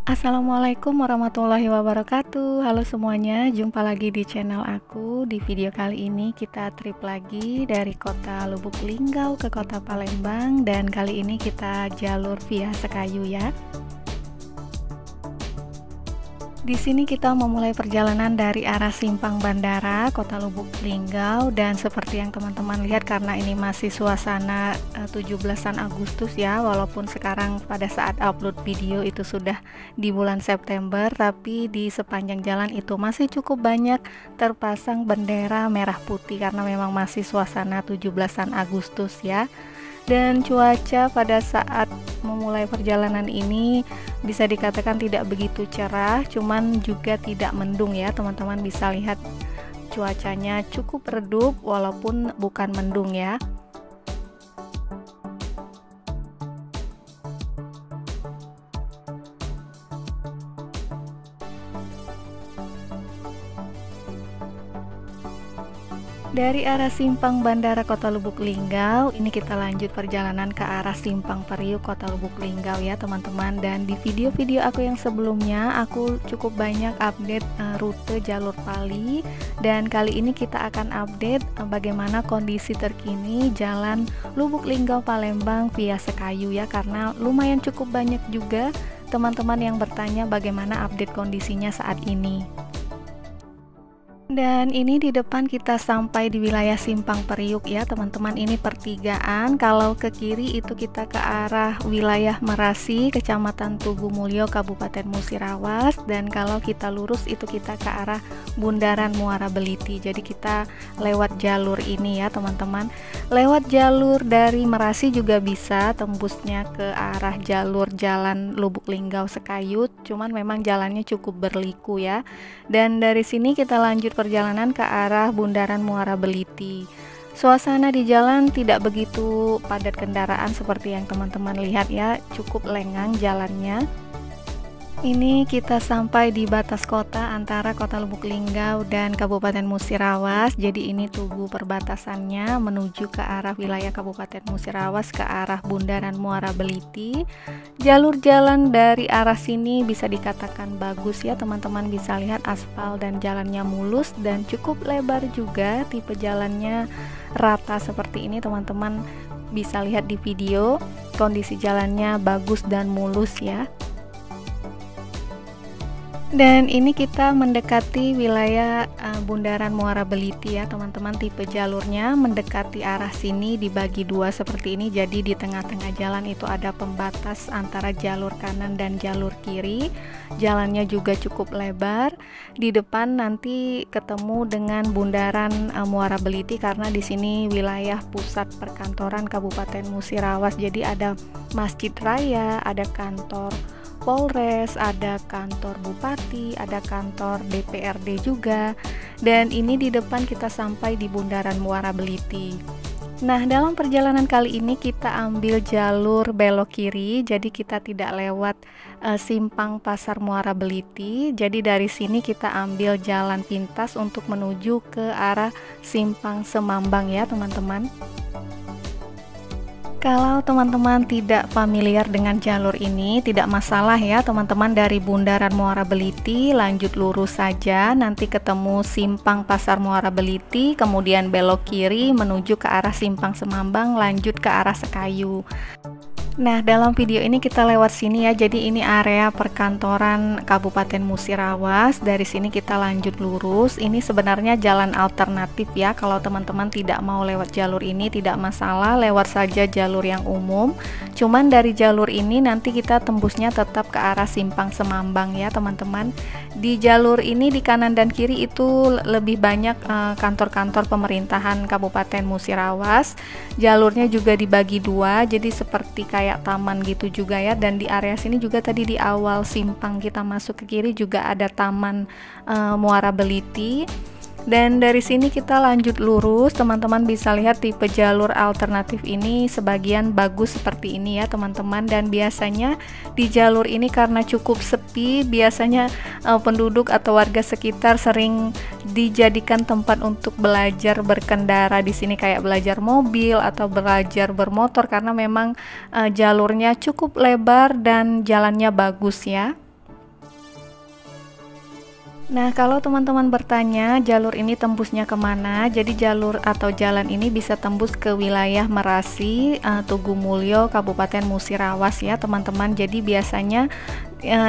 Assalamualaikum warahmatullahi wabarakatuh. Halo semuanya, jumpa lagi di channel aku. Di video kali ini kita trip lagi dari kota Lubuk Linggau ke kota Palembang, dan kali ini kita jalur via Sekayu ya. Di sini kita memulai perjalanan dari arah Simpang Bandara, Kota Lubuk Linggau, dan seperti yang teman-teman lihat karena ini masih suasana 17-an Agustus ya, walaupun sekarang pada saat upload video itu sudah di bulan September, tapi di sepanjang jalan itu masih cukup banyak terpasang bendera merah putih karena memang masih suasana 17-an Agustus ya. Dan cuaca pada saat memulai perjalanan ini bisa dikatakan tidak begitu cerah, cuman juga tidak mendung ya, teman-teman bisa lihat cuacanya cukup redup walaupun bukan mendung ya. Dari arah Simpang Bandara Kota Lubuk Linggau, ini kita lanjut perjalanan ke arah Simpang Periuk Kota Lubuk Linggau ya teman-teman. Dan di video-video aku yang sebelumnya, aku cukup banyak update rute jalur Pali. Dan kali ini kita akan update bagaimana kondisi terkini jalan Lubuk Linggau Palembang via Sekayu ya. Karena lumayan cukup banyak juga teman-teman yang bertanya bagaimana update kondisinya saat ini. Dan ini di depan kita sampai di wilayah Simpang Periuk ya teman-teman. Ini pertigaan, kalau ke kiri itu kita ke arah wilayah Merasi, Kecamatan Tugu Mulyo, Kabupaten Musirawas. Dan kalau kita lurus itu kita ke arah Bundaran Muara Beliti. Jadi kita lewat jalur ini ya teman-teman. Lewat jalur dari Merasi juga bisa tembusnya ke arah jalur jalan Lubuk Linggau Sekayu. Cuman memang jalannya cukup berliku ya. Dan dari sini kita lanjut perjalanan ke arah Bundaran Muara Beliti. Suasana di jalan tidak begitu padat kendaraan seperti yang teman-teman lihat ya, cukup lengang jalannya. Ini kita sampai di batas kota antara Kota Lubuk Linggau dan Kabupaten Musirawas. Jadi ini tugu perbatasannya menuju ke arah wilayah Kabupaten Musirawas ke arah Bundaran Muara Beliti. Jalur jalan dari arah sini bisa dikatakan bagus ya teman-teman, bisa lihat aspal dan jalannya mulus dan cukup lebar juga, tipe jalannya rata seperti ini teman-teman bisa lihat di video. Kondisi jalannya bagus dan mulus ya. Dan ini kita mendekati wilayah Bundaran Muara Beliti ya teman-teman. Tipe jalurnya mendekati arah sini dibagi dua seperti ini. Jadi di tengah-tengah jalan itu ada pembatas antara jalur kanan dan jalur kiri. Jalannya juga cukup lebar. Di depan nanti ketemu dengan Bundaran Muara Beliti karena di sini wilayah pusat perkantoran Kabupaten Musirawas. Jadi ada Masjid Raya, ada kantor Polres, ada kantor Bupati, ada kantor DPRD juga. Dan ini di depan kita sampai di Bundaran Muara Beliti. Nah, dalam perjalanan kali ini kita ambil jalur belok kiri, jadi kita tidak lewat Simpang Pasar Muara Beliti. Jadi dari sini kita ambil jalan pintas untuk menuju ke arah Simpang Semambang ya teman-teman. Kalau teman-teman tidak familiar dengan jalur ini, tidak masalah ya teman-teman. Dari Bundaran Muara Beliti lanjut lurus saja, nanti ketemu Simpang Pasar Muara Beliti, kemudian belok kiri menuju ke arah Simpang Semambang, lanjut ke arah Sekayu. Nah, dalam video ini kita lewat sini ya. Jadi ini area perkantoran Kabupaten Musirawas. Dari sini kita lanjut lurus. Ini sebenarnya jalan alternatif ya. Kalau teman-teman tidak mau lewat jalur ini tidak masalah, lewat saja jalur yang umum. Cuman dari jalur ini nanti kita tembusnya tetap ke arah Simpang Semambang ya teman-teman. Di jalur ini di kanan dan kiri itu lebih banyak kantor-kantor pemerintahan Kabupaten Musirawas. Jalurnya juga dibagi dua, jadi seperti kayak taman gitu juga ya. Dan di area sini juga tadi di awal simpang kita masuk ke kiri juga ada taman Muara Beliti. Dan dari sini kita lanjut lurus, teman-teman bisa lihat tipe jalur alternatif ini sebagian bagus seperti ini ya teman-teman. Dan biasanya di jalur ini karena cukup sepi, biasanya penduduk atau warga sekitar sering dijadikan tempat untuk belajar berkendara di sini, kayak belajar mobil atau belajar bermotor, karena memang jalurnya cukup lebar dan jalannya bagus ya. Nah, kalau teman-teman bertanya jalur ini tembusnya kemana, jadi jalur atau jalan ini bisa tembus ke wilayah Merasi, Tugu Mulyo, Kabupaten Musirawas ya teman-teman. Jadi biasanya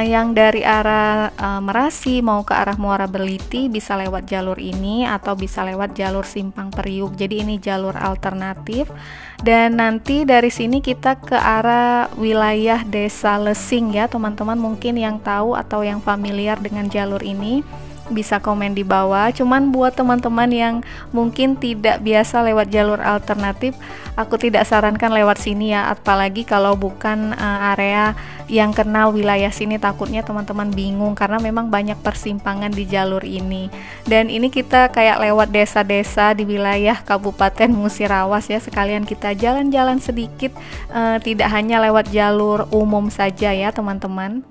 yang dari arah Merasi mau ke arah Muara Beliti bisa lewat jalur ini atau bisa lewat jalur Simpang Periuk. Jadi ini jalur alternatif. Dan nanti dari sini kita ke arah wilayah Desa Lesing ya teman-teman. Mungkin yang tahu atau yang familiar dengan jalur ini bisa komen di bawah. Cuman buat teman-teman yang mungkin tidak biasa lewat jalur alternatif, aku tidak sarankan lewat sini ya, apalagi kalau bukan area yang kenal wilayah sini. Takutnya teman-teman bingung karena memang banyak persimpangan di jalur ini. Dan ini kita kayak lewat desa-desa di wilayah Kabupaten Musirawas ya, sekalian kita jalan-jalan sedikit, tidak hanya lewat jalur umum saja ya teman-teman.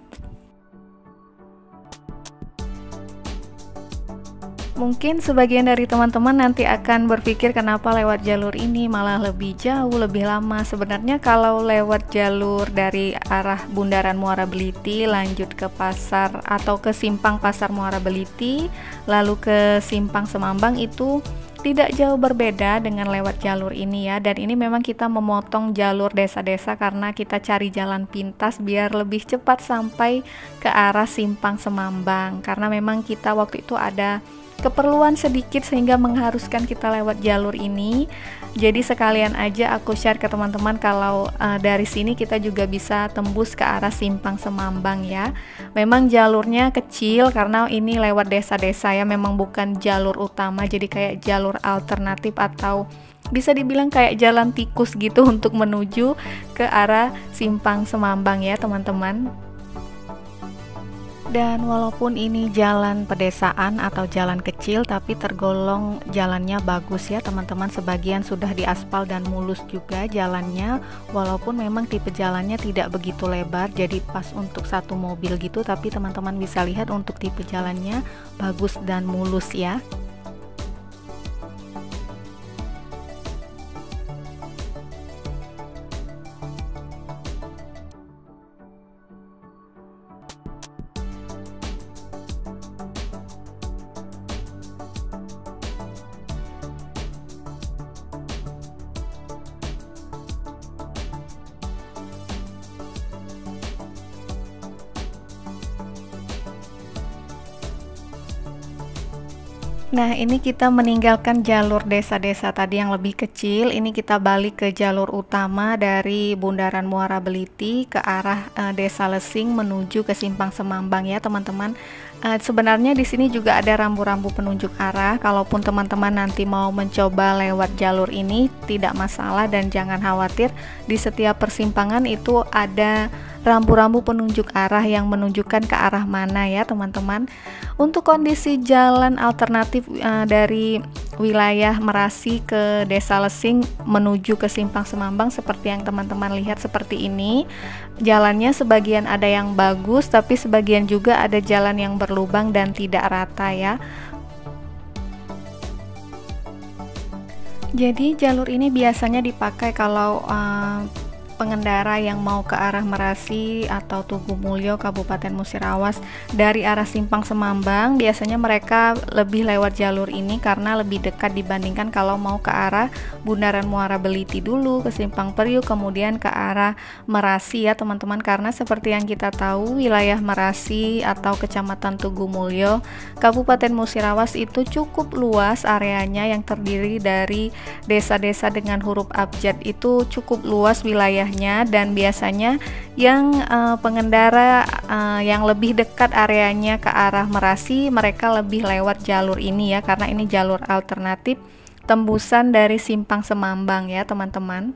Mungkin sebagian dari teman-teman nanti akan berpikir kenapa lewat jalur ini malah lebih jauh, lebih lama. Sebenarnya kalau lewat jalur dari arah Bundaran Muara Beliti lanjut ke pasar atau ke simpang Pasar Muara Beliti lalu ke simpang Semambang itu tidak jauh berbeda dengan lewat jalur ini ya. Dan ini memang kita memotong jalur desa-desa karena kita cari jalan pintas biar lebih cepat sampai ke arah simpang Semambang, karena memang kita waktu itu ada keperluan sedikit sehingga mengharuskan kita lewat jalur ini. Jadi sekalian aja aku share ke teman-teman kalau dari sini kita juga bisa tembus ke arah simpang Semambang ya. Memang jalurnya kecil karena ini lewat desa-desa ya, memang bukan jalur utama, jadi kayak jalur alternatif atau bisa dibilang kayak jalan tikus gitu untuk menuju ke arah simpang Semambang ya teman-teman. Dan walaupun ini jalan pedesaan atau jalan kecil, tapi tergolong jalannya bagus ya teman-teman. Sebagian sudah diaspal dan mulus juga jalannya, walaupun memang tipe jalannya tidak begitu lebar, jadi pas untuk satu mobil gitu. Tapi teman-teman bisa lihat untuk tipe jalannya bagus dan mulus ya. Nah, ini kita meninggalkan jalur desa-desa tadi yang lebih kecil. Ini kita balik ke jalur utama dari Bundaran Muara Beliti ke arah Desa Lesing menuju ke Simpang Semambang ya, teman-teman. Sebenarnya di sini juga ada rambu-rambu penunjuk arah. Kalaupun teman-teman nanti mau mencoba lewat jalur ini, tidak masalah dan jangan khawatir. Di setiap persimpangan itu ada rambu-rambu penunjuk arah yang menunjukkan ke arah mana ya teman-teman. Untuk kondisi jalan alternatif dari wilayah Merasi ke Desa Lesing menuju ke Simpang Semambang seperti yang teman-teman lihat seperti ini. Jalannya sebagian ada yang bagus, tapi sebagian juga ada jalan yang berlubang dan tidak rata ya. Jadi jalur ini biasanya dipakai kalau pengendara yang mau ke arah Merasi atau Tugu Mulyo Kabupaten Musirawas dari arah Simpang Semambang. Biasanya mereka lebih lewat jalur ini karena lebih dekat dibandingkan kalau mau ke arah Bundaran Muara Beliti dulu ke Simpang Periuk kemudian ke arah Merasi ya teman-teman. Karena seperti yang kita tahu wilayah Merasi atau Kecamatan Tugu Mulyo Kabupaten Musirawas itu cukup luas areanya, yang terdiri dari desa-desa dengan huruf abjad. Itu cukup luas wilayah, dan biasanya yang pengendara yang lebih dekat areanya ke arah Merasi, mereka lebih lewat jalur ini ya, karena ini jalur alternatif tembusan dari Simpang Semambang ya teman-teman.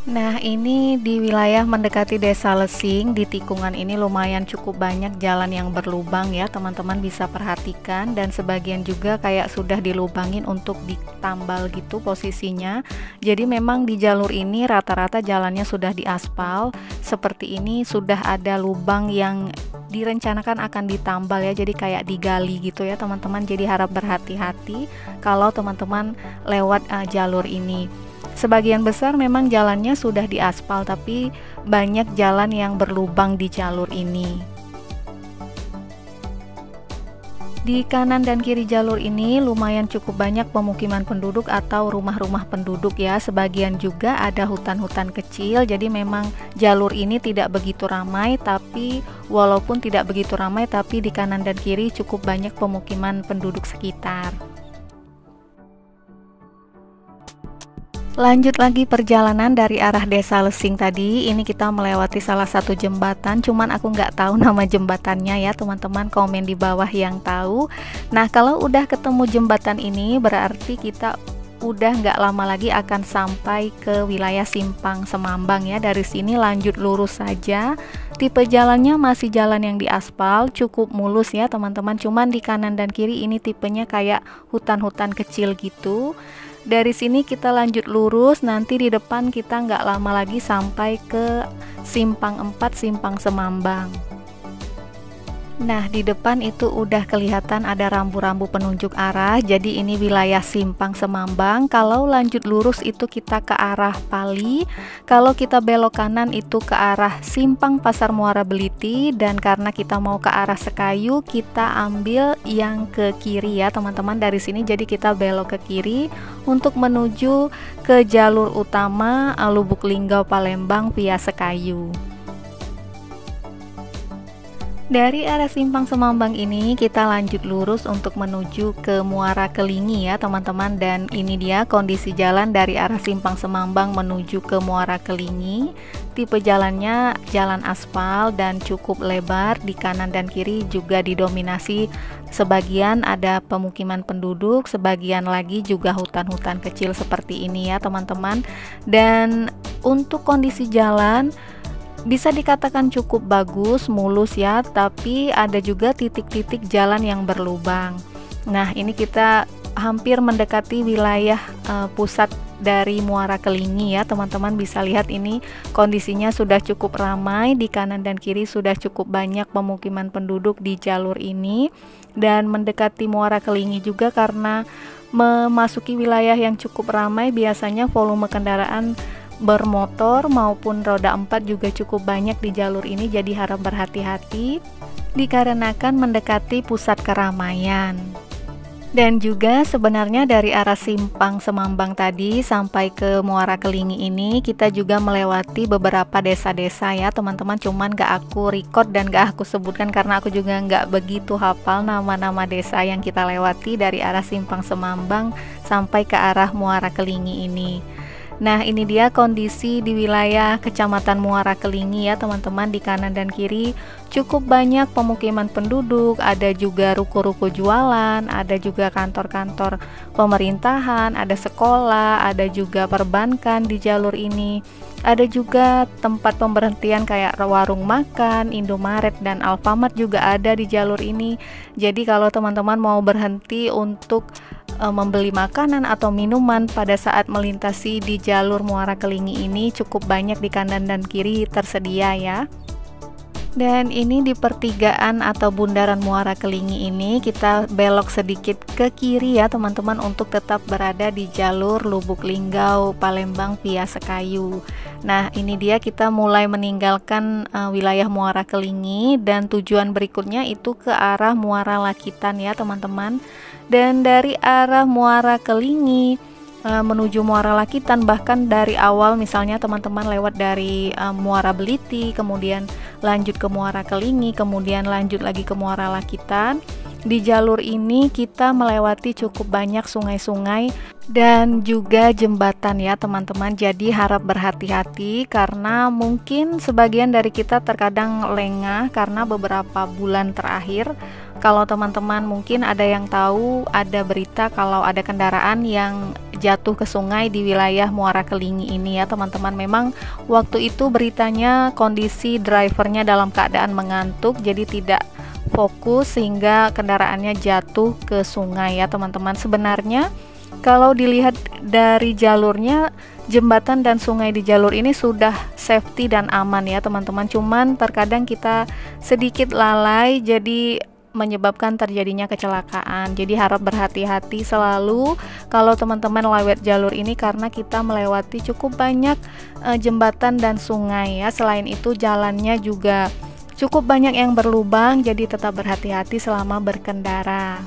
Nah, ini di wilayah mendekati Desa Lesing, di tikungan ini lumayan cukup banyak jalan yang berlubang ya, teman-teman bisa perhatikan, dan sebagian juga kayak sudah dilubangin untuk ditambal gitu posisinya. Jadi memang di jalur ini rata-rata jalannya sudah diaspal. Seperti ini sudah ada lubang yang direncanakan akan ditambal ya, jadi kayak digali gitu ya teman-teman. Jadi harap berhati-hati kalau teman-teman lewat jalur ini. Sebagian besar memang jalannya sudah diaspal, tapi banyak jalan yang berlubang di jalur ini. Di kanan dan kiri jalur ini lumayan cukup banyak pemukiman penduduk atau rumah-rumah penduduk ya. Sebagian juga ada hutan-hutan kecil, jadi memang jalur ini tidak begitu ramai, tapi walaupun tidak begitu ramai, tapi di kanan dan kiri cukup banyak pemukiman penduduk sekitar. Lanjut lagi perjalanan dari arah Desa Lesing tadi. Ini kita melewati salah satu jembatan, cuman aku nggak tahu nama jembatannya ya teman-teman, komen di bawah yang tahu. Nah, kalau udah ketemu jembatan ini berarti kita udah nggak lama lagi akan sampai ke wilayah Simpang Semambang ya. Dari sini lanjut lurus saja. Tipe jalannya masih jalan yang diaspal, cukup mulus ya teman-teman, cuman di kanan dan kiri ini tipenya kayak hutan-hutan kecil gitu. Dari sini kita lanjut lurus, nanti di depan kita nggak lama lagi sampai ke Simpang 4 Simpang Semambang. Nah, di depan itu udah kelihatan ada rambu-rambu penunjuk arah, jadi ini wilayah Simpang Semambang. Kalau lanjut lurus itu kita ke arah Pali, kalau kita belok kanan itu ke arah Simpang Pasar Muara Beliti, dan karena kita mau ke arah Sekayu, kita ambil yang ke kiri ya teman-teman dari sini. Jadi kita belok ke kiri untuk menuju ke jalur utama Lubuk Linggau Palembang via Sekayu. Dari arah Simpang Semambang ini kita lanjut lurus untuk menuju ke Muara Kelingi ya teman-teman, dan ini dia kondisi jalan dari arah Simpang Semambang menuju ke Muara Kelingi. Tipe jalannya jalan aspal dan cukup lebar, di kanan dan kiri juga didominasi sebagian ada pemukiman penduduk, sebagian lagi juga hutan-hutan kecil seperti ini ya teman-teman. Dan untuk kondisi jalan bisa dikatakan cukup bagus, mulus ya, tapi ada juga titik-titik jalan yang berlubang. Nah, ini kita hampir mendekati wilayah pusat dari Muara Kelingi ya teman-teman. Bisa lihat ini kondisinya sudah cukup ramai, di kanan dan kiri sudah cukup banyak pemukiman penduduk di jalur ini. Dan mendekati Muara Kelingi juga karena memasuki wilayah yang cukup ramai, biasanya volume kendaraan bermotor maupun roda 4 juga cukup banyak di jalur ini, jadi harap berhati-hati dikarenakan mendekati pusat keramaian. Dan juga sebenarnya dari arah Simpang Semambang tadi sampai ke Muara Kelingi ini kita juga melewati beberapa desa-desa ya teman-teman, cuman gak aku record dan gak aku sebutkan karena aku juga gak begitu hafal nama-nama desa yang kita lewati dari arah Simpang Semambang sampai ke arah Muara Kelingi ini. Nah, ini dia kondisi di wilayah Kecamatan Muara Kelingi ya teman-teman. Di kanan dan kiri cukup banyak pemukiman penduduk, ada juga ruko-ruko jualan, ada juga kantor-kantor pemerintahan, ada sekolah, ada juga perbankan di jalur ini. Ada juga tempat pemberhentian kayak warung makan, Indomaret dan Alfamart juga ada di jalur ini. Jadi kalau teman-teman mau berhenti untuk membeli makanan atau minuman pada saat melintasi di jalur Muara Kelingi ini, cukup banyak di kanan dan kiri tersedia ya. Dan ini di pertigaan atau bundaran Muara Kelingi ini kita belok sedikit ke kiri ya teman-teman, untuk tetap berada di jalur Lubuk Linggau Palembang via Sekayu. Nah, ini dia kita mulai meninggalkan wilayah Muara Kelingi dan tujuan berikutnya itu ke arah Muara Lakitan ya teman-teman. Dan dari arah Muara Kelingi menuju Muara Lakitan, bahkan dari awal misalnya teman-teman lewat dari Muara Beliti, kemudian lanjut ke Muara Kelingi, kemudian lanjut lagi ke Muara Lakitan. Di jalur ini kita melewati cukup banyak sungai-sungai dan juga jembatan ya teman-teman. Jadi harap berhati-hati karena mungkin sebagian dari kita terkadang lengah karena beberapa bulan terakhir, kalau teman-teman mungkin ada yang tahu, ada berita kalau ada kendaraan yang jatuh ke sungai di wilayah Muara Kelingi ini ya teman-teman. Memang waktu itu beritanya kondisi drivernya dalam keadaan mengantuk, jadi tidak fokus sehingga kendaraannya jatuh ke sungai ya teman-teman. Sebenarnya kalau dilihat dari jalurnya, jembatan dan sungai di jalur ini sudah safety dan aman ya teman-teman. Cuman terkadang kita sedikit lalai, jadi menyebabkan terjadinya kecelakaan. Jadi harap berhati-hati selalu kalau teman-teman lewat jalur ini, karena kita melewati cukup banyak jembatan dan sungai ya. Selain itu jalannya juga cukup banyak yang berlubang, jadi tetap berhati-hati selama berkendara.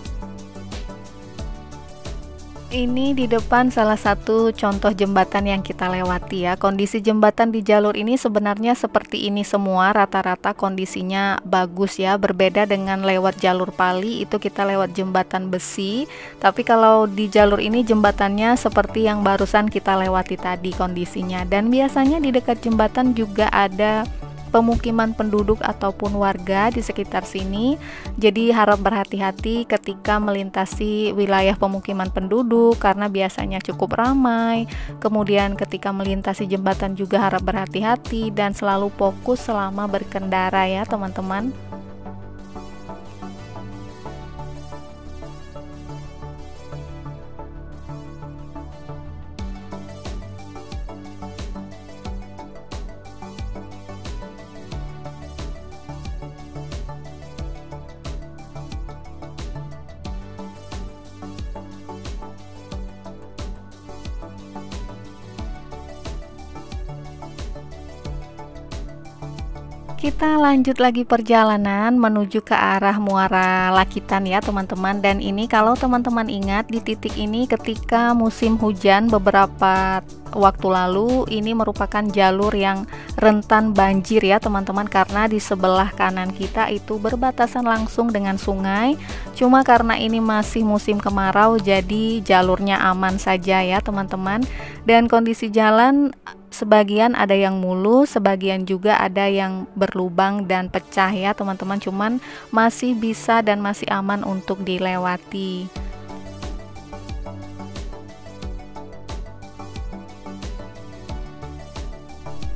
Ini di depan salah satu contoh jembatan yang kita lewati ya. Kondisi jembatan di jalur ini sebenarnya seperti ini semua, rata-rata kondisinya bagus ya. Berbeda dengan lewat jalur Pali, itu kita lewat jembatan besi. Tapi kalau di jalur ini jembatannya seperti yang barusan kita lewati tadi kondisinya. Dan biasanya di dekat jembatan juga ada pemukiman penduduk ataupun warga di sekitar sini. Jadi harap berhati-hati ketika melintasi wilayah pemukiman penduduk karena biasanya cukup ramai. Kemudian ketika melintasi jembatan juga harap berhati-hati dan selalu fokus selama berkendara ya teman-teman. Kita lanjut lagi perjalanan menuju ke arah Muara Lakitan ya teman-teman. Dan ini kalau teman-teman ingat, di titik ini ketika musim hujan beberapa waktu lalu, ini merupakan jalur yang rentan banjir ya teman-teman, karena di sebelah kanan kita itu berbatasan langsung dengan sungai. Cuma karena ini masih musim kemarau, jadi jalurnya aman saja ya teman-teman. Dan kondisi jalan sebagian ada yang mulus, sebagian juga ada yang berlubang dan pecah ya teman-teman, cuman masih bisa dan masih aman untuk dilewati.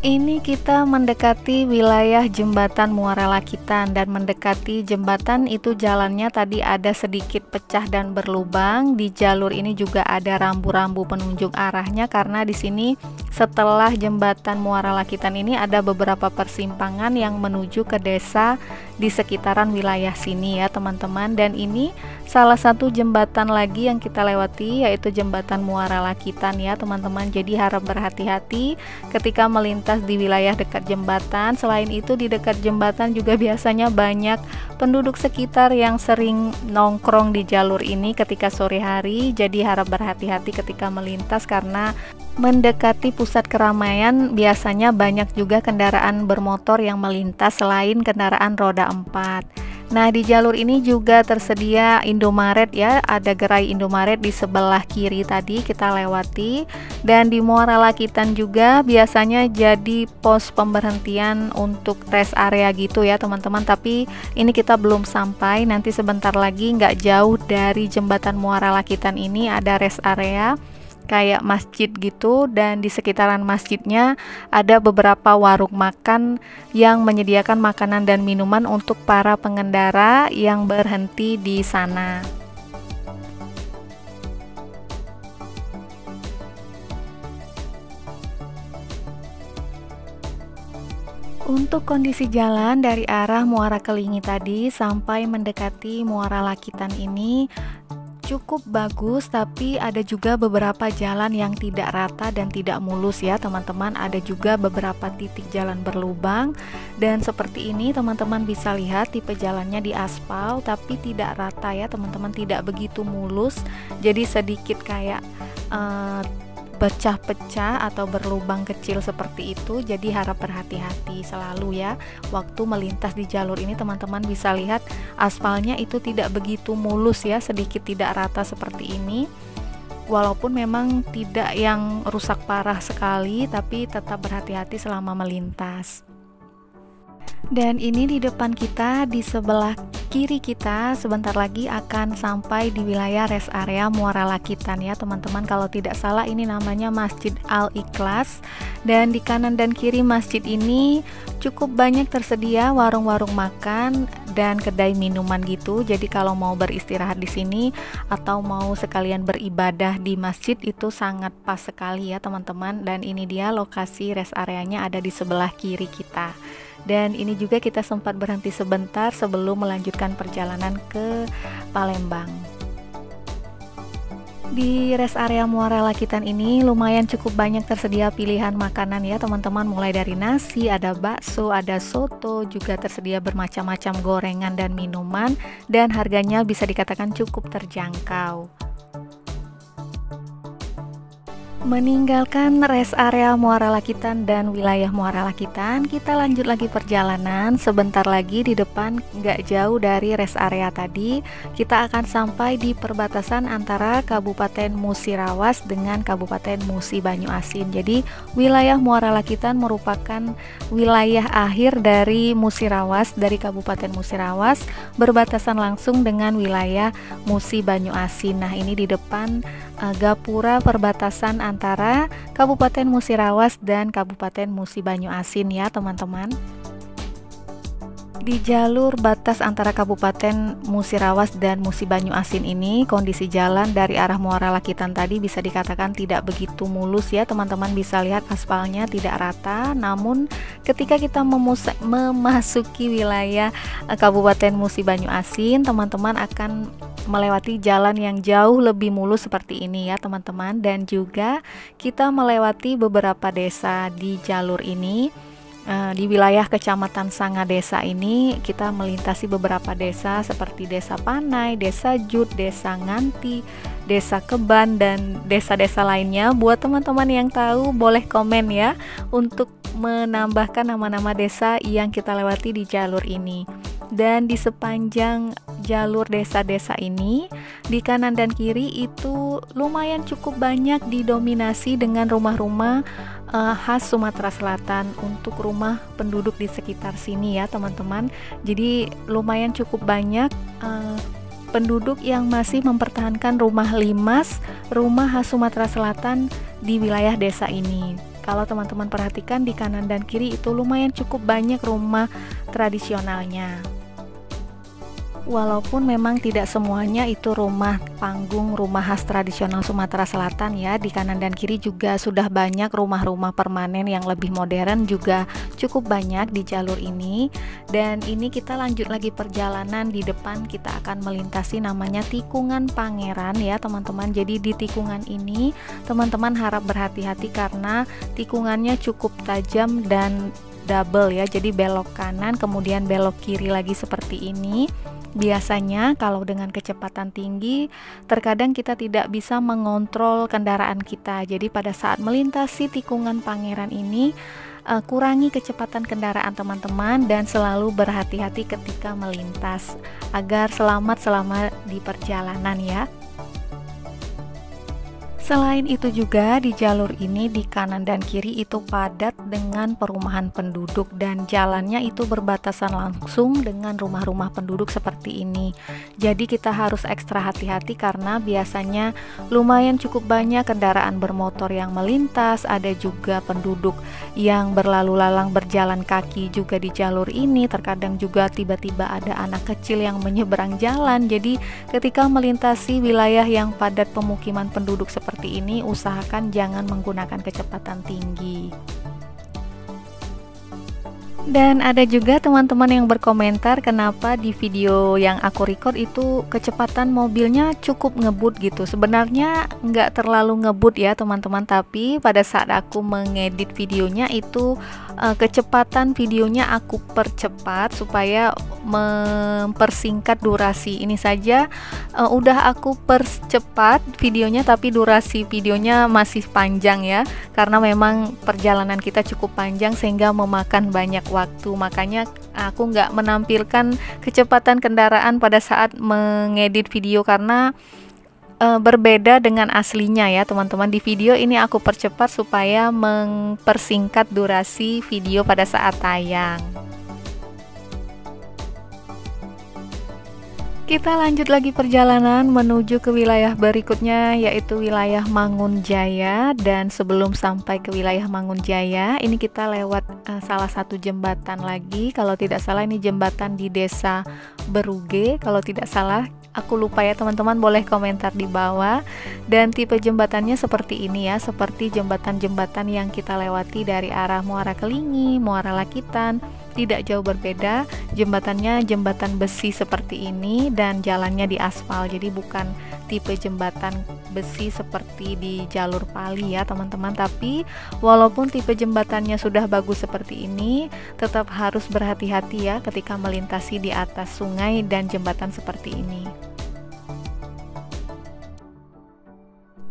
Ini kita mendekati wilayah jembatan Muara Lakitan, dan mendekati jembatan itu jalannya tadi ada sedikit pecah dan berlubang. Di jalur ini juga ada rambu-rambu penunjuk arahnya, karena di sini setelah jembatan Muara Lakitan ini ada beberapa persimpangan yang menuju ke desa di sekitaran wilayah sini ya teman-teman. Dan ini salah satu jembatan lagi yang kita lewati, yaitu jembatan Muara Lakitan ya teman-teman. Jadi harap berhati-hati ketika melintas di wilayah dekat jembatan. Selain itu di dekat jembatan juga biasanya banyak penduduk sekitar yang sering nongkrong di jalur ini ketika sore hari. Jadi harap berhati-hati ketika melintas, karena mendekati pusat keramaian biasanya banyak juga kendaraan bermotor yang melintas selain kendaraan roda 4. Nah, di jalur ini juga tersedia Indomaret ya, ada gerai Indomaret di sebelah kiri tadi kita lewati. Dan di Muara Lakitan juga biasanya jadi pos pemberhentian untuk rest area gitu ya teman-teman. Tapi ini kita belum sampai, nanti sebentar lagi nggak jauh dari jembatan Muara Lakitan ini ada rest area kayak masjid gitu, dan di sekitaran masjidnya ada beberapa warung makan yang menyediakan makanan dan minuman untuk para pengendara yang berhenti di sana. Untuk kondisi jalan dari arah Muara Kelingi tadi sampai mendekati Muara Lakitan ini cukup bagus, tapi ada juga beberapa jalan yang tidak rata dan tidak mulus ya teman-teman. Ada juga beberapa titik jalan berlubang, dan seperti ini teman-teman bisa lihat tipe jalannya di aspal tapi tidak rata ya teman-teman, tidak begitu mulus, jadi sedikit kayak pecah-pecah atau berlubang kecil seperti itu. Jadi harap berhati-hati selalu ya waktu melintas di jalur ini. Teman-teman bisa lihat aspalnya itu tidak begitu mulus ya, sedikit tidak rata seperti ini. Walaupun memang tidak yang rusak parah sekali, tapi tetap berhati-hati selama melintas. Dan ini di depan kita, di sebelah kiri kita sebentar lagi akan sampai di wilayah rest area Muara Lakitan ya teman-teman. Kalau tidak salah ini namanya Masjid Al Ikhlas. Dan di kanan dan kiri masjid ini cukup banyak tersedia warung-warung makan dan kedai minuman gitu. Jadi kalau mau beristirahat di sini atau mau sekalian beribadah di masjid itu sangat pas sekali ya teman-teman. Dan ini dia lokasi rest areanya ada di sebelah kiri kita. Dan ini juga kita sempat berhenti sebentar sebelum melanjutkan perjalanan ke Palembang. Di rest area Muara Lakitan ini lumayan cukup banyak tersedia pilihan makanan ya teman-teman, mulai dari nasi, ada bakso, ada soto, juga tersedia bermacam-macam gorengan dan minuman, dan harganya bisa dikatakan cukup terjangkau. Meninggalkan rest area Muara Lakitan dan wilayah Muara Lakitan, kita lanjut lagi perjalanan. Sebentar lagi di depan, nggak jauh dari rest area tadi, kita akan sampai di perbatasan antara Kabupaten Musirawas dengan Kabupaten Musi Banyuasin. Jadi wilayah Muara Lakitan merupakan wilayah akhir dari Musirawas, dari Kabupaten Musirawas, berbatasan langsung dengan wilayah Musi Banyuasin. Nah, ini di depan gapura perbatasan antara Kabupaten Musirawas dan Kabupaten Musi Banyuasin ya teman-teman. Di jalur batas antara Kabupaten Musirawas dan Musi Banyuasin ini, kondisi jalan dari arah Muara Lakitan tadi bisa dikatakan tidak begitu mulus ya teman-teman. Bisa lihat aspalnya tidak rata, namun ketika kita memasuki wilayah Kabupaten Musi Banyuasin, teman-teman akan melewati jalan yang jauh lebih mulus seperti ini ya teman-teman. Dan juga kita melewati beberapa desa di jalur ini. Di wilayah Kecamatan Sangadesa ini kita melintasi beberapa desa seperti Desa Panai, Desa Jut, Desa Nganti, Desa Keban, dan desa-desa lainnya. Buat teman-teman yang tahu boleh komen ya untuk menambahkan nama-nama desa yang kita lewati di jalur ini. Dan di sepanjang jalur desa-desa ini, di kanan dan kiri itu lumayan cukup banyak didominasi dengan rumah-rumah khas Sumatera Selatan untuk rumah penduduk di sekitar sini ya teman-teman. Jadi lumayan cukup banyak penduduk yang masih mempertahankan rumah limas, rumah khas Sumatera Selatan di wilayah desa ini. Kalau teman-teman perhatikan di kanan dan kiri itu lumayan cukup banyak rumah tradisionalnya. Walaupun memang tidak semuanya itu rumah panggung, rumah khas tradisional Sumatera Selatan ya. Di kanan dan kiri juga sudah banyak rumah-rumah permanen yang lebih modern juga cukup banyak di jalur ini. Dan ini kita lanjut lagi perjalanan. Di depan kita akan melintasi namanya Tikungan Pangeran ya teman-teman. Jadi di tikungan ini teman-teman harap berhati-hati karena tikungannya cukup tajam dan double ya. Jadi belok kanan kemudian belok kiri lagi seperti ini. Biasanya kalau dengan kecepatan tinggi terkadang kita tidak bisa mengontrol kendaraan kita. Jadi pada saat melintasi tikungan Pangeran ini kurangi kecepatan kendaraan teman-teman dan selalu berhati-hati ketika melintas agar selamat selama di perjalanan ya. Selain itu juga di jalur ini di kanan dan kiri itu padat dengan perumahan penduduk dan jalannya itu berbatasan langsung dengan rumah-rumah penduduk seperti ini. Jadi kita harus ekstra hati-hati karena biasanya lumayan cukup banyak kendaraan bermotor yang melintas, ada juga penduduk yang berlalu lalang berjalan kaki juga di jalur ini. Terkadang juga tiba-tiba ada anak kecil yang menyeberang jalan. Jadi ketika melintasi wilayah yang padat pemukiman penduduk seperti ini, usahakan jangan menggunakan kecepatan tinggi. Dan ada juga teman-teman yang berkomentar kenapa di video yang aku record itu kecepatan mobilnya cukup ngebut gitu. Sebenarnya nggak terlalu ngebut ya teman-teman, tapi pada saat aku mengedit videonya itu kecepatan videonya aku percepat supaya mempersingkat durasi. Ini saja udah aku percepat videonya tapi durasi videonya masih panjang ya, karena memang perjalanan kita cukup panjang sehingga memakan banyak waktu. Makanya aku nggak menampilkan kecepatan kendaraan pada saat mengedit video karena berbeda dengan aslinya ya teman-teman. Di video ini aku percepat supaya mempersingkat durasi video pada saat tayang. Kita lanjut lagi perjalanan menuju ke wilayah berikutnya, yaitu wilayah Mangunjaya. Dan sebelum sampai ke wilayah Mangunjaya, ini kita lewat salah satu jembatan lagi. Kalau tidak salah ini jembatan di Desa Beruge, kalau tidak salah. Aku lupa ya teman-teman, boleh komentar di bawah. Dan tipe jembatannya seperti ini ya, seperti jembatan-jembatan yang kita lewati dari arah Muara Kelingi, Muara Lakitan. Tidak jauh berbeda, jembatannya jembatan besi seperti ini dan jalannya di aspal. Jadi bukan tipe jembatan besi seperti di jalur Pali ya teman-teman. Tapi walaupun tipe jembatannya sudah bagus seperti ini, tetap harus berhati-hati ya ketika melintasi di atas sungai dan jembatan seperti ini.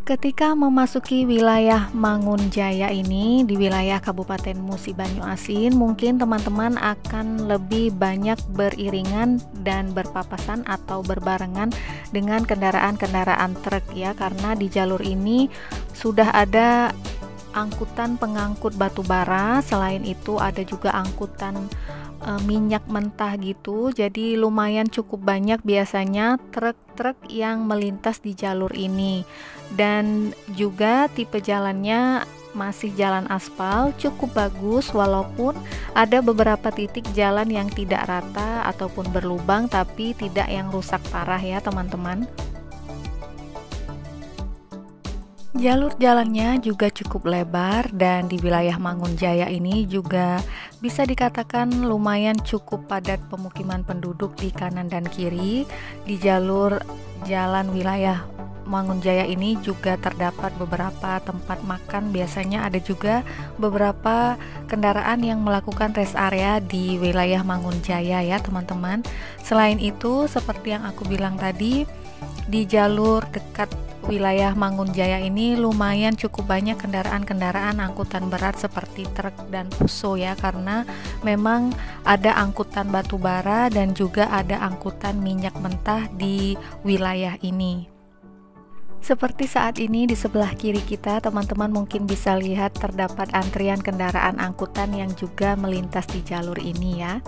Ketika memasuki wilayah Mangunjaya ini, di wilayah Kabupaten Musi Banyuasin, mungkin teman-teman akan lebih banyak beriringan dan berpapasan atau berbarengan dengan kendaraan-kendaraan truk ya, karena di jalur ini sudah ada angkutan pengangkut batu bara. Selain itu ada juga angkutan minyak mentah gitu. Jadi lumayan cukup banyak biasanya truk-truk yang melintas di jalur ini. Dan juga tipe jalannya masih jalan aspal, cukup bagus walaupun ada beberapa titik jalan yang tidak rata ataupun berlubang, tapi tidak yang rusak parah ya teman-teman. Jalur jalannya juga cukup lebar dan di wilayah Mangunjaya ini juga bisa dikatakan lumayan cukup padat pemukiman penduduk di kanan dan kiri. Di jalur jalan wilayah Mangunjaya ini juga terdapat beberapa tempat makan, biasanya ada juga beberapa kendaraan yang melakukan rest area di wilayah Mangunjaya ya teman-teman. Selain itu, seperti yang aku bilang tadi, di jalur dekat wilayah Mangunjaya ini lumayan cukup banyak kendaraan-kendaraan angkutan berat seperti truk dan fuso ya, karena memang ada angkutan batu bara dan juga ada angkutan minyak mentah di wilayah ini. Seperti saat ini di sebelah kiri kita, teman-teman mungkin bisa lihat terdapat antrian kendaraan angkutan yang juga melintas di jalur ini ya.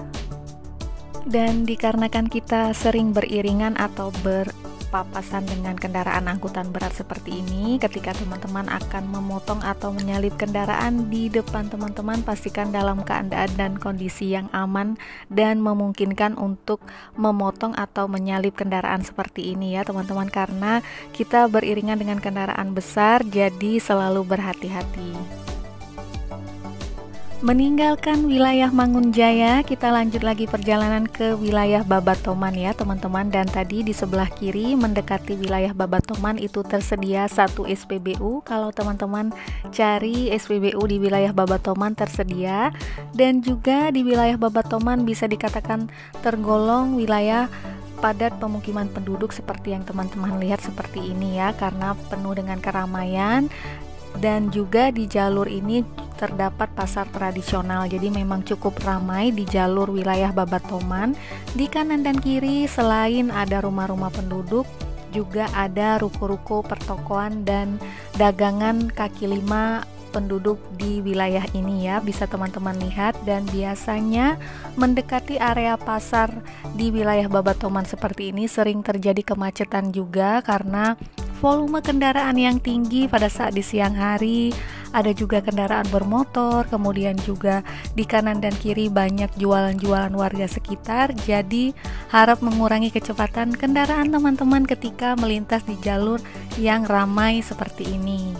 Dan dikarenakan kita sering beriringan atau berpapasan dengan kendaraan angkutan berat seperti ini, ketika teman-teman akan memotong atau menyalip kendaraan di depan teman-teman, pastikan dalam keadaan dan kondisi yang aman dan memungkinkan untuk memotong atau menyalip kendaraan seperti ini ya teman-teman, karena kita beriringan dengan kendaraan besar, jadi selalu berhati-hati. Meninggalkan wilayah Mangunjaya, kita lanjut lagi perjalanan ke wilayah Babatoman ya teman-teman. Dan tadi di sebelah kiri mendekati wilayah Babatoman itu tersedia satu SPBU. Kalau teman-teman cari SPBU di wilayah Babatoman tersedia. Dan juga di wilayah Babatoman bisa dikatakan tergolong wilayah padat pemukiman penduduk seperti yang teman-teman lihat seperti ini ya, karena penuh dengan keramaian. Dan juga di jalur ini terdapat pasar tradisional, jadi memang cukup ramai di jalur wilayah Babatoman. Di kanan dan kiri selain ada rumah-rumah penduduk, juga ada ruko-ruko pertokoan dan dagangan kaki lima penduduk di wilayah ini ya, bisa teman-teman lihat. Dan biasanya mendekati area pasar di wilayah Babatoman seperti ini sering terjadi kemacetan juga karena volume kendaraan yang tinggi pada saat di siang hari. Ada juga kendaraan bermotor, kemudian juga di kanan dan kiri banyak jualan-jualan warga sekitar. Jadi harap mengurangi kecepatan kendaraan teman-teman ketika melintas di jalur yang ramai seperti ini.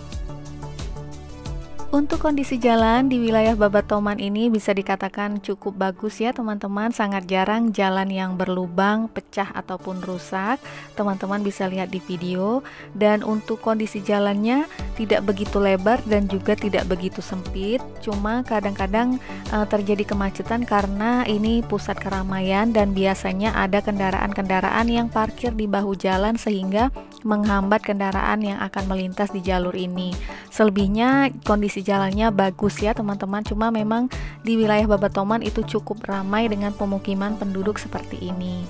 Untuk kondisi jalan di wilayah Babatoman ini bisa dikatakan cukup bagus ya teman-teman, sangat jarang jalan yang berlubang, pecah ataupun rusak. Teman-teman bisa lihat di video. Dan untuk kondisi jalannya tidak begitu lebar dan juga tidak begitu sempit, cuma kadang-kadang terjadi kemacetan karena ini pusat keramaian dan biasanya ada kendaraan-kendaraan yang parkir di bahu jalan sehingga menghambat kendaraan yang akan melintas di jalur ini. Selebihnya kondisi jalannya bagus ya teman-teman, cuma memang di wilayah Babatoman itu cukup ramai dengan pemukiman penduduk seperti ini.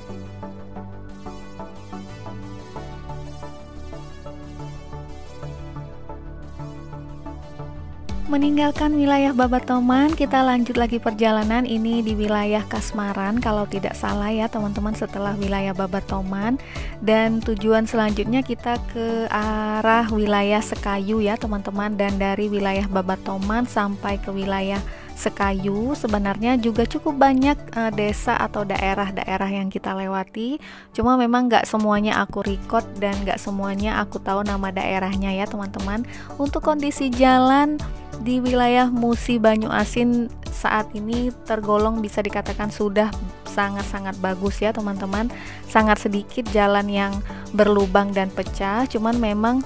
Meninggalkan wilayah Babatoman, kita lanjut lagi perjalanan ini di wilayah Kasmaran kalau tidak salah ya teman-teman, setelah wilayah Babatoman, dan tujuan selanjutnya kita ke arah wilayah Sekayu ya teman-teman. Dan dari wilayah Babatoman sampai ke wilayah Sekayu sebenarnya juga cukup banyak desa atau daerah-daerah yang kita lewati, cuma memang nggak semuanya aku record dan nggak semuanya aku tahu nama daerahnya ya teman-teman. Untuk kondisi jalan di wilayah Musi Banyu Asin saat ini tergolong bisa dikatakan sudah sangat-sangat bagus ya teman-teman. Sangat sedikit jalan yang berlubang dan pecah, cuman memang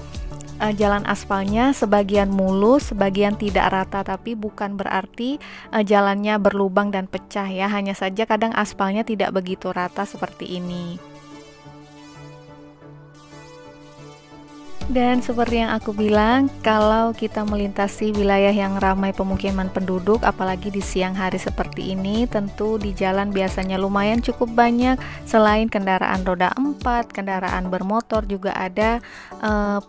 jalan aspalnya sebagian mulus, sebagian tidak rata, tapi bukan berarti jalannya berlubang dan pecah ya, hanya saja kadang aspalnya tidak begitu rata seperti ini. Dan seperti yang aku bilang, kalau kita melintasi wilayah yang ramai pemukiman penduduk, apalagi di siang hari seperti ini, tentu di jalan biasanya lumayan cukup banyak. Selain kendaraan roda 4, kendaraan bermotor, juga ada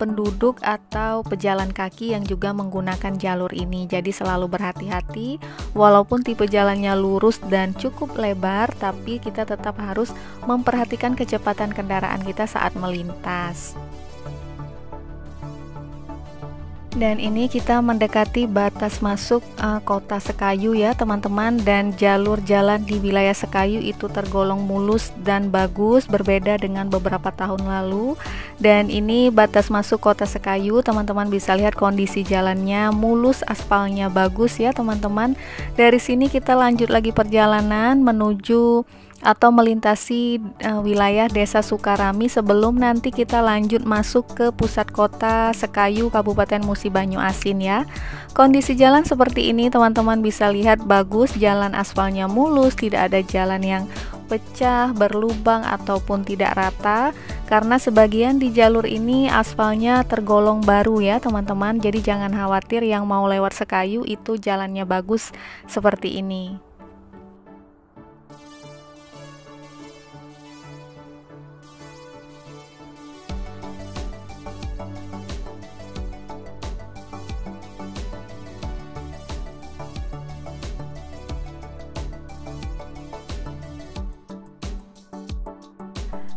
penduduk atau pejalan kaki yang juga menggunakan jalur ini. Jadi selalu berhati-hati, walaupun tipe jalannya lurus dan cukup lebar, tapi kita tetap harus memperhatikan kecepatan kendaraan kita saat melintas. Dan ini kita mendekati batas masuk kota Sekayu ya teman-teman, dan jalur jalan di wilayah Sekayu itu tergolong mulus dan bagus, berbeda dengan beberapa tahun lalu. Dan ini batas masuk kota Sekayu, teman-teman bisa lihat kondisi jalannya mulus, aspalnya bagus ya teman-teman. Dari sini kita lanjut lagi perjalanan menuju atau melintasi wilayah Desa Sukarami sebelum nanti kita lanjut masuk ke pusat kota Sekayu Kabupaten Musi Banyu Asin ya. Kondisi jalan seperti ini teman-teman bisa lihat, bagus, jalan aspalnya mulus, tidak ada jalan yang pecah, berlubang ataupun tidak rata, karena sebagian di jalur ini aspalnya tergolong baru ya teman-teman. Jadi jangan khawatir yang mau lewat Sekayu itu jalannya bagus seperti ini.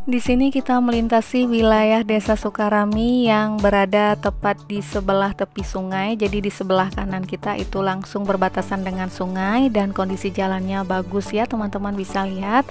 Di sini kita melintasi wilayah Desa Sukarami yang berada tepat di sebelah tepi sungai. Jadi di sebelah kanan kita itu langsung berbatasan dengan sungai, dan kondisi jalannya bagus ya teman-teman bisa lihat.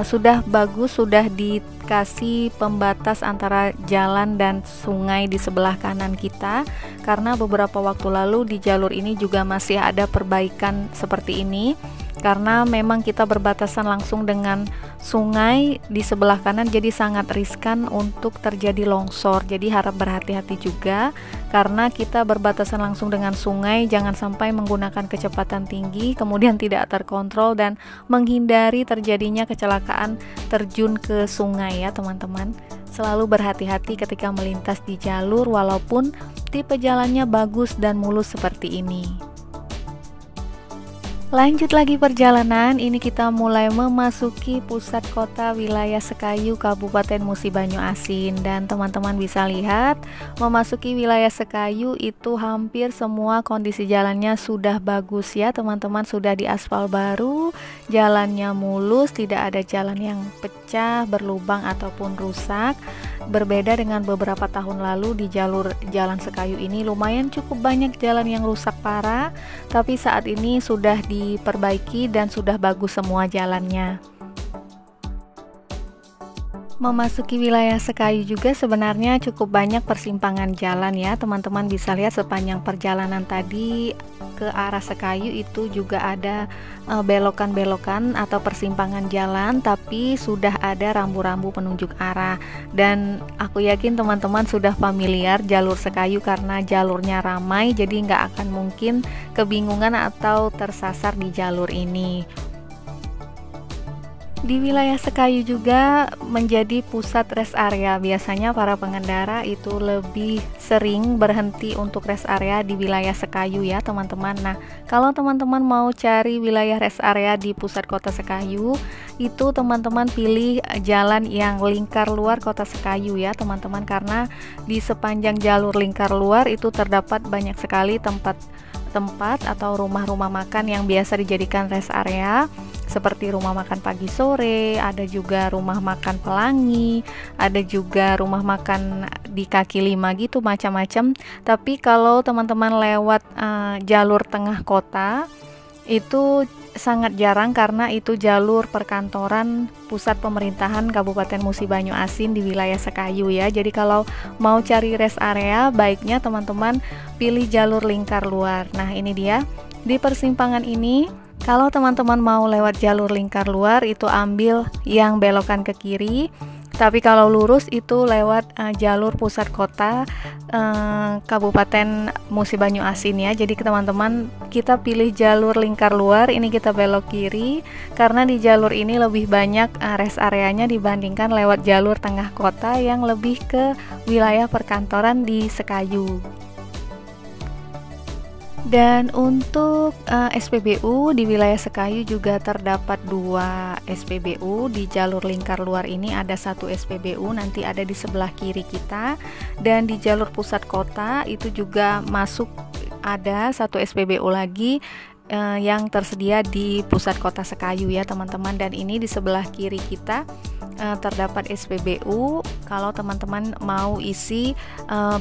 Sudah bagus, sudah dikasih pembatas antara jalan dan sungai di sebelah kanan kita, karena beberapa waktu lalu di jalur ini juga masih ada perbaikan seperti ini. Karena memang kita berbatasan langsung dengan sungai di sebelah kanan, jadi sangat riskan untuk terjadi longsor. Jadi harap berhati-hati juga, karena kita berbatasan langsung dengan sungai. Jangan sampai menggunakan kecepatan tinggi kemudian tidak terkontrol dan menghindari terjadinya kecelakaan terjun ke sungai ya teman-teman. Selalu berhati-hati ketika melintas di jalur walaupun tipe jalannya bagus dan mulus seperti ini. Lanjut lagi perjalanan, ini kita mulai memasuki pusat kota wilayah Sekayu Kabupaten Musi Banyu Asin, dan teman-teman bisa lihat memasuki wilayah Sekayu itu hampir semua kondisi jalannya sudah bagus ya teman-teman, sudah diaspal baru, jalannya mulus, tidak ada jalan yang pecah, berlubang ataupun rusak. Berbeda dengan beberapa tahun lalu di jalur jalan Sekayu ini lumayan cukup banyak jalan yang rusak parah, tapi saat ini sudah diperbaiki dan sudah bagus semua jalannya. Memasuki wilayah Sekayu juga sebenarnya cukup banyak persimpangan jalan ya teman-teman bisa lihat. Sepanjang perjalanan tadi ke arah Sekayu itu juga ada belokan-belokan atau persimpangan jalan, tapi sudah ada rambu-rambu penunjuk arah, dan aku yakin teman-teman sudah familiar jalur Sekayu karena jalurnya ramai, jadi nggak akan mungkin kebingungan atau tersasar di jalur ini. Di wilayah Sekayu juga menjadi pusat rest area. Biasanya para pengendara itu lebih sering berhenti untuk rest area di wilayah Sekayu ya teman-teman. Nah, kalau teman-teman mau cari wilayah rest area di pusat kota Sekayu, itu teman-teman pilih jalan yang lingkar luar kota Sekayu ya teman-teman, karena di sepanjang jalur lingkar luar itu terdapat banyak sekali tempat atau rumah-rumah makan yang biasa dijadikan rest area, seperti rumah makan pagi sore, ada juga rumah makan Pelangi, ada juga rumah makan di kaki lima gitu, macam-macam. Tapi kalau teman-teman lewat jalur tengah kota itu sangat jarang, karena itu jalur perkantoran pusat pemerintahan Kabupaten Musi Banyu Asin di wilayah Sekayu ya. Jadi kalau mau cari rest area, baiknya teman-teman pilih jalur lingkar luar. Nah, ini dia di persimpangan ini. Kalau teman-teman mau lewat jalur lingkar luar, itu ambil yang belokan ke kiri. Tapi kalau lurus itu lewat jalur pusat kota Kabupaten Musi Banyu Asin ya. Jadi teman-teman, kita pilih jalur lingkar luar, ini kita belok kiri, karena di jalur ini lebih banyak rest areanya dibandingkan lewat jalur tengah kota yang lebih ke wilayah perkantoran di Sekayu. Dan untuk SPBU di wilayah Sekayu juga terdapat 2 SPBU. Di jalur lingkar luar ini ada 1 SPBU, nanti ada di sebelah kiri kita. Dan di jalur pusat kota itu juga masuk ada 1 SPBU lagi yang tersedia di pusat kota Sekayu ya teman-teman. Dan ini di sebelah kiri kita terdapat SPBU kalau teman-teman mau isi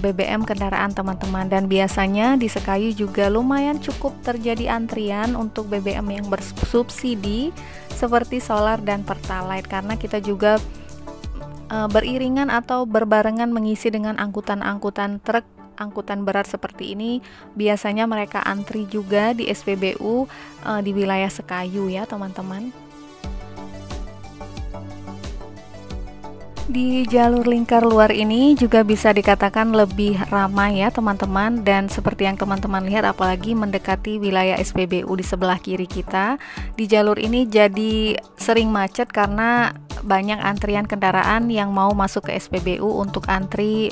BBM kendaraan teman-teman. Dan biasanya di Sekayu juga lumayan cukup terjadi antrian untuk BBM yang bersubsidi seperti solar dan pertalite, karena kita juga beriringan atau berbarengan mengisi dengan angkutan-angkutan truk, angkutan berat seperti ini. Biasanya mereka antri juga di SPBU di wilayah Sekayu ya teman-teman. Di jalur lingkar luar ini juga bisa dikatakan lebih ramai ya teman-teman, dan seperti yang teman-teman lihat, apalagi mendekati wilayah SPBU di sebelah kiri kita, di jalur ini jadi sering macet karena banyak antrian kendaraan yang mau masuk ke SPBU untuk antri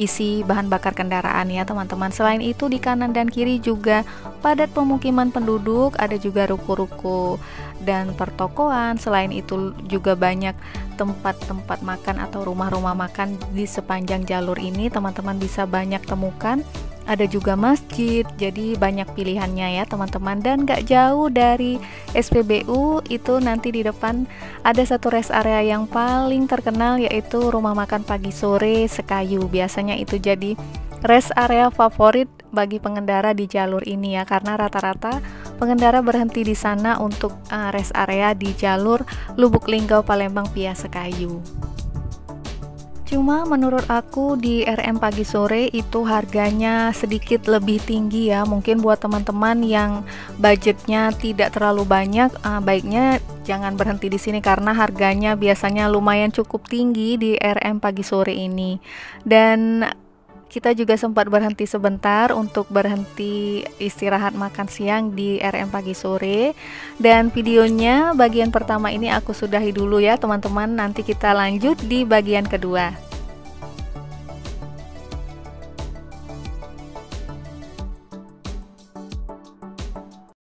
isi bahan bakar kendaraan ya teman-teman. Selain itu di kanan dan kiri juga padat pemukiman penduduk, ada juga ruko-ruko dan pertokoan. Selain itu juga banyak tempat-tempat makan atau rumah-rumah makan di sepanjang jalur ini, teman-teman bisa banyak temukan. Ada juga masjid, jadi banyak pilihannya ya teman-teman. Dan gak jauh dari SPBU itu nanti di depan ada 1 rest area yang paling terkenal, yaitu rumah makan pagi sore Sekayu. Biasanya itu jadi rest area favorit bagi pengendara di jalur ini ya, karena rata-rata pengendara berhenti di sana untuk rest area di jalur Lubuk Linggau Palembang via Sekayu. Cuma menurut aku di RM pagi sore itu harganya sedikit lebih tinggi ya. Mungkin buat teman-teman yang budgetnya tidak terlalu banyak, baiknya jangan berhenti di sini karena harganya biasanya lumayan cukup tinggi di RM pagi sore ini. Dan kita juga sempat berhenti sebentar untuk berhenti istirahat makan siang di RM pagi sore. Dan videonya bagian pertama ini aku sudahi dulu ya teman-teman. Nanti kita lanjut di bagian kedua.